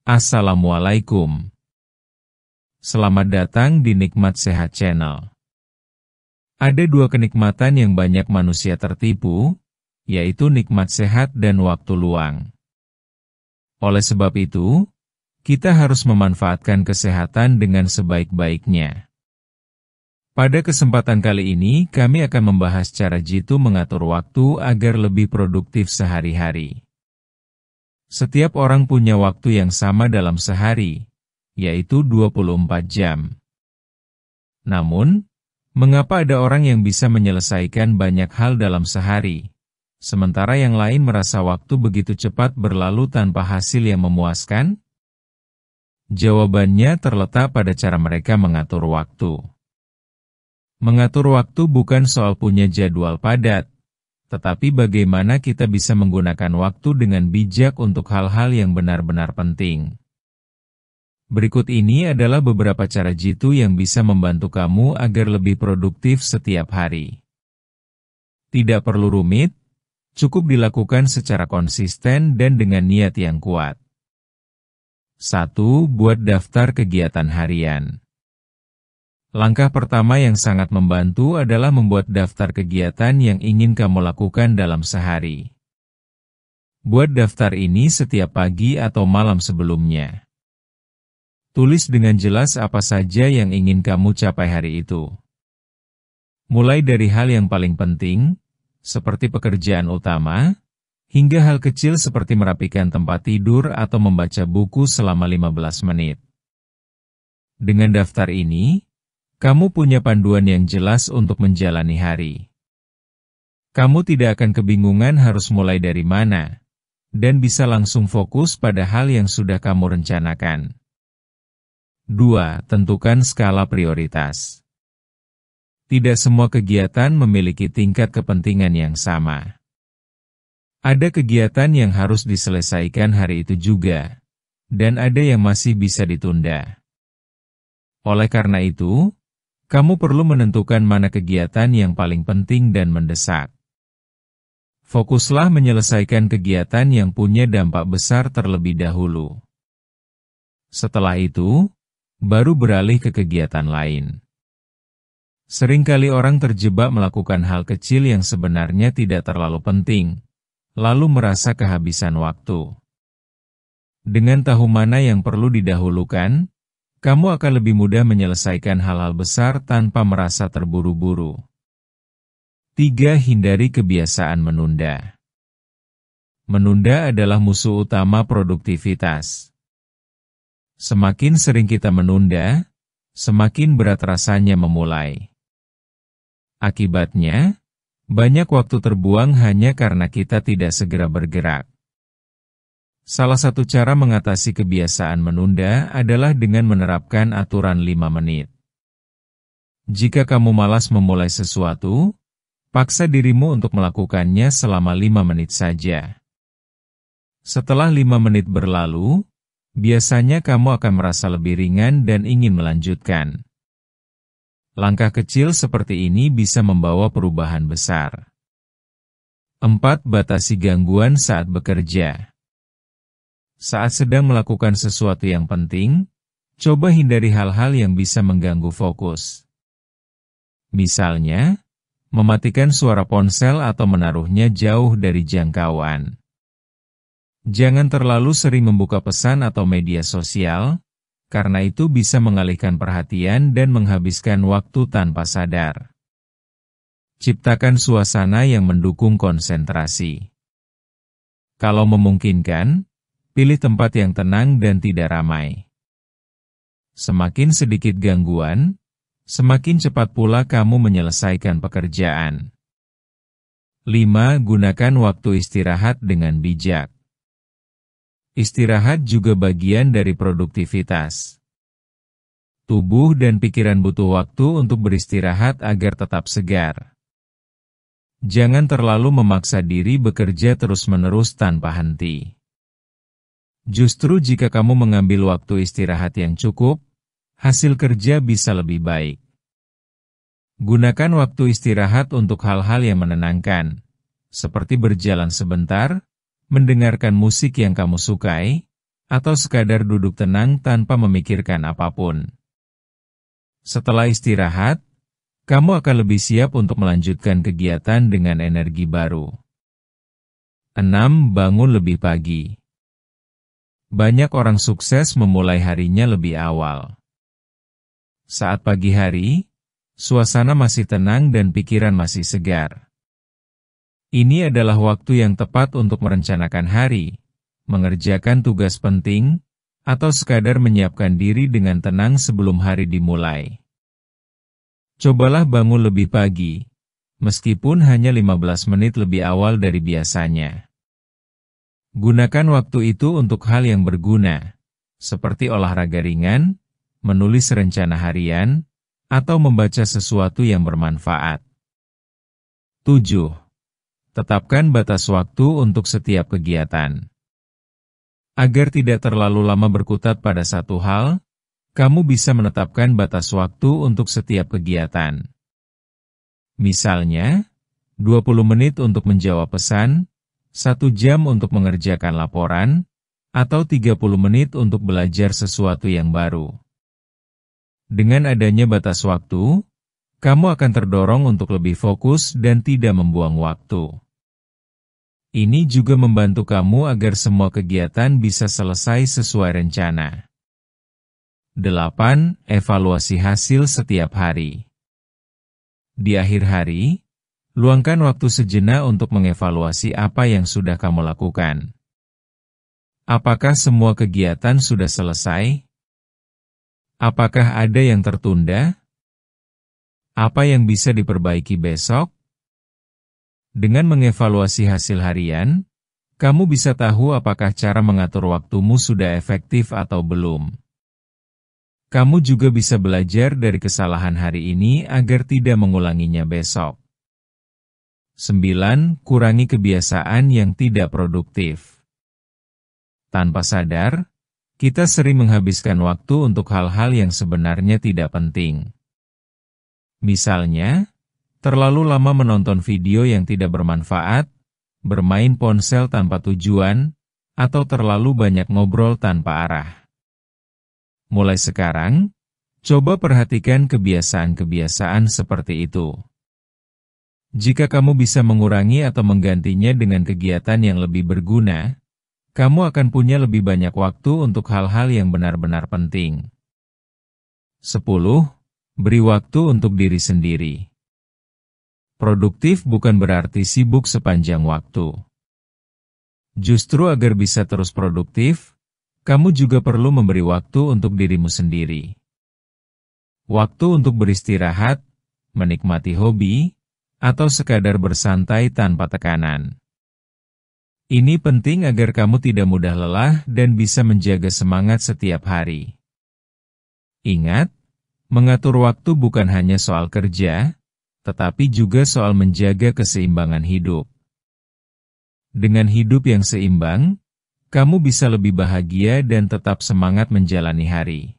Assalamualaikum. Selamat datang di Nikmat Sehat Channel. Ada dua kenikmatan yang banyak manusia tertipu, yaitu nikmat sehat dan waktu luang. Oleh sebab itu, kita harus memanfaatkan kesehatan dengan sebaik-baiknya. Pada kesempatan kali ini, kami akan membahas cara jitu mengatur waktu agar lebih produktif sehari-hari. Setiap orang punya waktu yang sama dalam sehari, yaitu 24 jam. Namun, mengapa ada orang yang bisa menyelesaikan banyak hal dalam sehari, sementara yang lain merasa waktu begitu cepat berlalu tanpa hasil yang memuaskan? Jawabannya terletak pada cara mereka mengatur waktu. Mengatur waktu bukan soal punya jadwal padat, tetapi bagaimana kita bisa menggunakan waktu dengan bijak untuk hal-hal yang benar-benar penting. Berikut ini adalah beberapa cara jitu yang bisa membantu kamu agar lebih produktif setiap hari. Tidak perlu rumit, cukup dilakukan secara konsisten dan dengan niat yang kuat. 1. Buat daftar kegiatan harian. Langkah pertama yang sangat membantu adalah membuat daftar kegiatan yang ingin kamu lakukan dalam sehari. Buat daftar ini setiap pagi atau malam sebelumnya. Tulis dengan jelas apa saja yang ingin kamu capai hari itu. Mulai dari hal yang paling penting, seperti pekerjaan utama, hingga hal kecil seperti merapikan tempat tidur atau membaca buku selama 15 menit. Dengan daftar ini, kamu punya panduan yang jelas untuk menjalani hari. Kamu tidak akan kebingungan harus mulai dari mana, dan bisa langsung fokus pada hal yang sudah kamu rencanakan. 2. Tentukan skala prioritas. Tidak semua kegiatan memiliki tingkat kepentingan yang sama. Ada kegiatan yang harus diselesaikan hari itu juga, dan ada yang masih bisa ditunda. Oleh karena itu, kamu perlu menentukan mana kegiatan yang paling penting dan mendesak. Fokuslah menyelesaikan kegiatan yang punya dampak besar terlebih dahulu. Setelah itu, baru beralih ke kegiatan lain. Seringkali orang terjebak melakukan hal kecil yang sebenarnya tidak terlalu penting, lalu merasa kehabisan waktu. Dengan tahu mana yang perlu didahulukan, kamu akan lebih mudah menyelesaikan hal-hal besar tanpa merasa terburu-buru. 3. Hindari kebiasaan menunda. Menunda adalah musuh utama produktivitas. Semakin sering kita menunda, semakin berat rasanya memulai. Akibatnya, banyak waktu terbuang hanya karena kita tidak segera bergerak. Salah satu cara mengatasi kebiasaan menunda adalah dengan menerapkan aturan 5 menit. Jika kamu malas memulai sesuatu, paksa dirimu untuk melakukannya selama 5 menit saja. Setelah 5 menit berlalu, biasanya kamu akan merasa lebih ringan dan ingin melanjutkan. Langkah kecil seperti ini bisa membawa perubahan besar. 4. Batasi gangguan saat bekerja. Saat sedang melakukan sesuatu yang penting, coba hindari hal-hal yang bisa mengganggu fokus. Misalnya, mematikan suara ponsel atau menaruhnya jauh dari jangkauan. Jangan terlalu sering membuka pesan atau media sosial, karena itu bisa mengalihkan perhatian dan menghabiskan waktu tanpa sadar. Ciptakan suasana yang mendukung konsentrasi. Kalau memungkinkan, pilih tempat yang tenang dan tidak ramai. Semakin sedikit gangguan, semakin cepat pula kamu menyelesaikan pekerjaan. 5. Gunakan waktu istirahat dengan bijak. Istirahat juga bagian dari produktivitas. Tubuh dan pikiran butuh waktu untuk beristirahat agar tetap segar. Jangan terlalu memaksa diri bekerja terus-menerus tanpa henti. Justru jika kamu mengambil waktu istirahat yang cukup, hasil kerja bisa lebih baik. Gunakan waktu istirahat untuk hal-hal yang menenangkan, seperti berjalan sebentar, mendengarkan musik yang kamu sukai, atau sekadar duduk tenang tanpa memikirkan apapun. Setelah istirahat, kamu akan lebih siap untuk melanjutkan kegiatan dengan energi baru. 6. Bangun lebih pagi. Banyak orang sukses memulai harinya lebih awal. Saat pagi hari, suasana masih tenang dan pikiran masih segar. Ini adalah waktu yang tepat untuk merencanakan hari, mengerjakan tugas penting, atau sekadar menyiapkan diri dengan tenang sebelum hari dimulai. Cobalah bangun lebih pagi, meskipun hanya 15 menit lebih awal dari biasanya. Gunakan waktu itu untuk hal yang berguna, seperti olahraga ringan, menulis rencana harian, atau membaca sesuatu yang bermanfaat. 7. Tetapkan batas waktu untuk setiap kegiatan. Agar tidak terlalu lama berkutat pada satu hal, kamu bisa menetapkan batas waktu untuk setiap kegiatan. Misalnya, 20 menit untuk menjawab pesan, 1 jam untuk mengerjakan laporan, atau 30 menit untuk belajar sesuatu yang baru. Dengan adanya batas waktu, kamu akan terdorong untuk lebih fokus dan tidak membuang waktu. Ini juga membantu kamu agar semua kegiatan bisa selesai sesuai rencana. 8. Evaluasi hasil setiap hari. Di akhir hari, luangkan waktu sejenak untuk mengevaluasi apa yang sudah kamu lakukan. Apakah semua kegiatan sudah selesai? Apakah ada yang tertunda? Apa yang bisa diperbaiki besok? Dengan mengevaluasi hasil harian, kamu bisa tahu apakah cara mengatur waktumu sudah efektif atau belum. Kamu juga bisa belajar dari kesalahan hari ini agar tidak mengulanginya besok. 9. Kurangi kebiasaan yang tidak produktif. Tanpa sadar, kita sering menghabiskan waktu untuk hal-hal yang sebenarnya tidak penting. Misalnya, terlalu lama menonton video yang tidak bermanfaat, bermain ponsel tanpa tujuan, atau terlalu banyak ngobrol tanpa arah. Mulai sekarang, coba perhatikan kebiasaan-kebiasaan seperti itu. Jika kamu bisa mengurangi atau menggantinya dengan kegiatan yang lebih berguna, kamu akan punya lebih banyak waktu untuk hal-hal yang benar-benar penting. 10. Beri waktu untuk diri sendiri. Produktif bukan berarti sibuk sepanjang waktu. Justru agar bisa terus produktif, kamu juga perlu memberi waktu untuk dirimu sendiri. Waktu untuk beristirahat, menikmati hobi, atau sekadar bersantai tanpa tekanan. Ini penting agar kamu tidak mudah lelah dan bisa menjaga semangat setiap hari. Ingat, mengatur waktu bukan hanya soal kerja, tetapi juga soal menjaga keseimbangan hidup. Dengan hidup yang seimbang, kamu bisa lebih bahagia dan tetap semangat menjalani hari.